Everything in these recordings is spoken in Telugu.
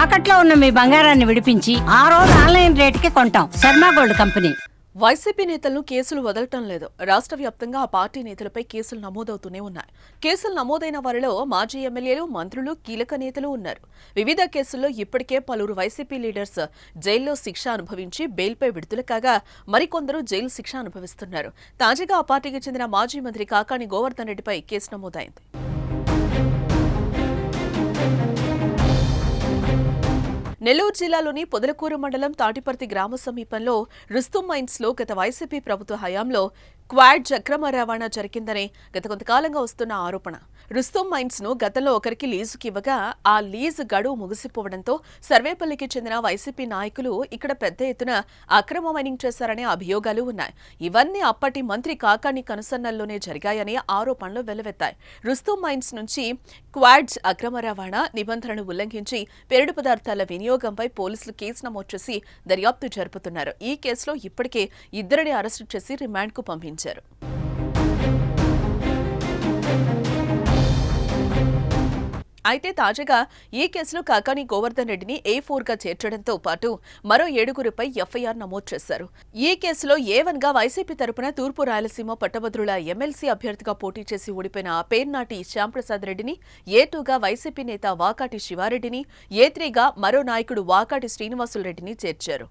తాకట్లో ఉన్న మీ బంగారాన్ని విడిపించి ఆ రోజు ఆన్లైన్ రేటుకి కొంటాం. Sharma gold company. వైసీపీ నేతలను కేసులు వదలటం లేదు. రాష్ట్ర వ్యాప్తంగా ఆ పార్టీ నేతలపై కేసులు నమోదవుతూనే ఉన్నాయి. కేసులు నమోదైన వారిలో మాజీ ఎమ్మెల్యేలు, మంత్రులు, కీలక నేతలు ఉన్నారు. వివిధ కేసుల్లో ఇప్పటికే పలువురు వైసీపీ లీడర్స్ జైల్లో శిక్ష అనుభవించి బెయిల్పై విడుదల కాగా మరికొందరు జైలు శిక్ష అనుభవిస్తున్నారు. తాజాగా ఆ పార్టీకి చెందిన మాజీ మంత్రి కాకాణి గోవర్ధన్ రెడ్డిపై కేసు నమోదైంది. నెల్లూరు జిల్లాలోని పొదలకూరు మండలం తాటిపర్తి గ్రామ సమీపంలో రుస్తుం మైన్స్లో గత వైసీపీ ప్రభుత్వ హయాంలో క్వాడ్ అక్రమ రవాణా జరిగిందని గత కొంతకాలంగా వస్తున్న ఆరోపణ. రుస్తుం మైన్స్ ను గతంలో ఒకరికి లీజుకి ఇవ్వగా ఆ లీజు గడువు ముగిసిపోవడంతో సర్వేపల్లికి చెందిన వైసీపీ నాయకులు ఇక్కడ పెద్ద ఎత్తున అక్రమ మైనింగ్ చేశారనే అభియోగాలు ఉన్నాయి. ఇవన్నీ అప్పటి మంత్రి కాకాణి కనుసన్నల్లోనే జరిగాయని ఆరోపణలు వెల్లువెత్తాయి. రుస్తుం మైన్స్ నుంచి క్వాడ్స్ అక్రమ రవాణా నిబంధనలు ఉల్లంఘించి పేలుడు పదార్థాల వినియోగంపై పోలీసులు కేసు నమోదు చేసి దర్యాప్తు జరుపుతున్నారు. ఈ కేసులో ఇప్పటికే ఇద్దరిని అరెస్టు చేసి రిమాండ్కు పంపించారు. అయితే తాజాగా ఈ కేసులో కాకాణి గోవర్ధన్ రెడ్డిని A4గా చేర్చడంతో పాటు మరో 7గురిపై ఎఫ్ఐఆర్ నమోదు చేశారు. ఈ కేసులో A1 గా వైసీపీ తరపున తూర్పు రాయలసీమ పట్టభద్రుల ఎమ్మెల్సీ అభ్యర్థిగా పోటీ చేసి ఓడిపోయిన పేర్నాటి శ్యాంప్రసాద్ రెడ్డిని, A2గా వైసీపీ నేత వాకాటి శివారెడ్డిని, A3గా మరో నాయకుడు వాకాటి శ్రీనివాసులు రెడ్డిని చేర్చారు.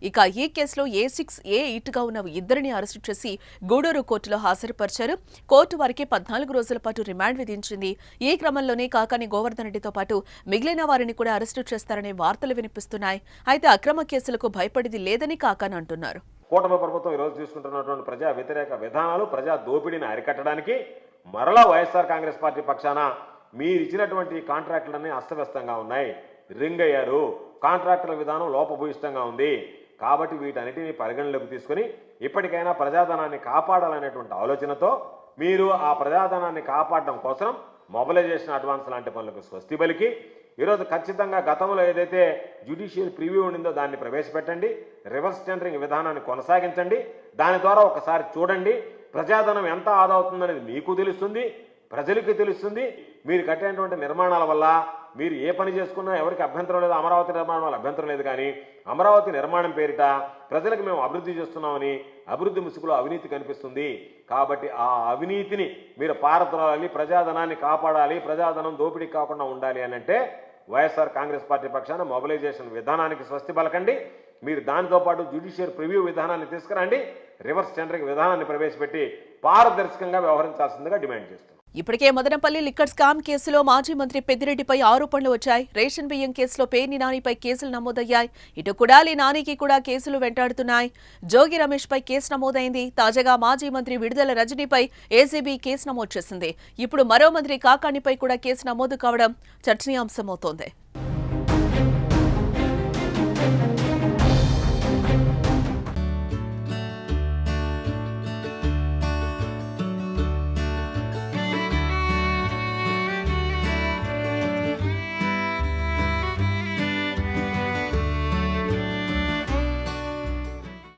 ఇక ఈ కేసులో A6, A8గా ఉన్న ఇద్దరిని అరెస్టు చేసి గూడూరు కోర్టులో హాజరుపరిచారు. కోర్టు వారికి 14 రోజుల పాటు రిమాండ్ విధించింది. ఈ క్రమంలోనే కాకాణి గోవర్ధన్ రెడ్డితో పాటు మిగిలిన వారిని కూడా అరెస్టు చేస్తారనే వార్తలు వినిపిస్తున్నాయి. అయితే అక్రమ కేసులకు భయపడేది లేదని కాకాణి అంటున్నారు. కూటమి ప్రభుత్వం ఈరోజు తీసుకుంటున్నటువంటి ప్రజా వ్యతిరేక విధానాలు, ప్రజా దోపిడీని అరికట్టడానికి మరలా వైఎస్ఆర్ కాంగ్రెస్ పార్టీ పక్షాన మీరు ఇచ్చినటువంటి కాంట్రాక్టులన్నీ అస్తవ్యస్తంగా ఉన్నాయి, రింగ్ అయ్యారు, కాంట్రాక్టుల విధానం లోపభూయిష్టంగా ఉంది. కాబట్టి వీటన్నిటిని పరిగణలోకి తీసుకుని ఇప్పటికైనా ప్రజాధనాన్ని కాపాడాలనేటువంటి ఆలోచనతో మీరు ఆ ప్రజాధనాన్ని కాపాడడం కోసం మొబిలైజేషన్ అడ్వాన్స్ లాంటి పనులకు స్వస్తి పలికి ఈరోజు ఖచ్చితంగా గతంలో ఏదైతే జ్యుడిషియల్ ప్రివ్యూ ఉండిందో దాన్ని ప్రవేశపెట్టండి, రివర్స్ టెండరింగ్ విధానాన్ని కొనసాగించండి. దాని ద్వారా ఒకసారి చూడండి, ప్రజాధనం ఎంత ఆదా అవుతుందనేది మీకు తెలుస్తుంది, ప్రజలకి తెలుస్తుంది. మీరు కట్టినటువంటి నిర్మాణాల వల్ల మీరు ఏ పని చేసుకున్నా ఎవరికి అభ్యంతరం లేదు. అమరావతి నిర్మాణం వల్ల అభ్యంతరం లేదు. కానీ అమరావతి నిర్మాణం పేరిట ప్రజలకు మేము అభివృద్ధి చేస్తున్నామని అభివృద్ధి ముసుగులో అవినీతి కనిపిస్తుంది. కాబట్టి ఆ అవినీతిని మీరు పారద్రోలాలి, ప్రజాధనాన్ని కాపాడాలి, ప్రజాధనం దోపిడీ కాకుండా ఉండాలి అని అంటే వైఎస్ఆర్ కాంగ్రెస్ పార్టీ పక్షాన మొబిలైజేషన్ విధానానికి స్వస్తి పలకండి. మీరు దానితో పాటు జ్యుడిషియల్ ప్రివ్యూ విధానాన్ని తీసుకురండి, రివర్స్ టెండరింగ్ విధానాన్ని ప్రవేశపెట్టి పారదర్శకంగా వ్యవహరించాల్సిందిగా డిమాండ్ చేస్తున్నాం. ఇప్పటికే మదనపల్లి లిక్కర్ స్కామ్ కేసులో మాజీ మంత్రి పెద్దిరెడ్డిపై ఆరోపణలు వచ్చాయి. రేషన్ బియ్యం కేసులో పేర్ని నానిపై కేసులు నమోదయ్యాయి. ఇటు కుడాలి నానికి కూడా కేసులు వెంటాడుతున్నాయి. జోగి రమేష్ పై కేసు నమోదైంది. తాజాగా మాజీ మంత్రి విడుదల రజనీపై ఏసీబీ కేసు నమోదు చేసింది. ఇప్పుడు మరో మంత్రి కాకాణిపై కూడా కేసు నమోదు కావడం చర్చనీయాంశమవుతోంది.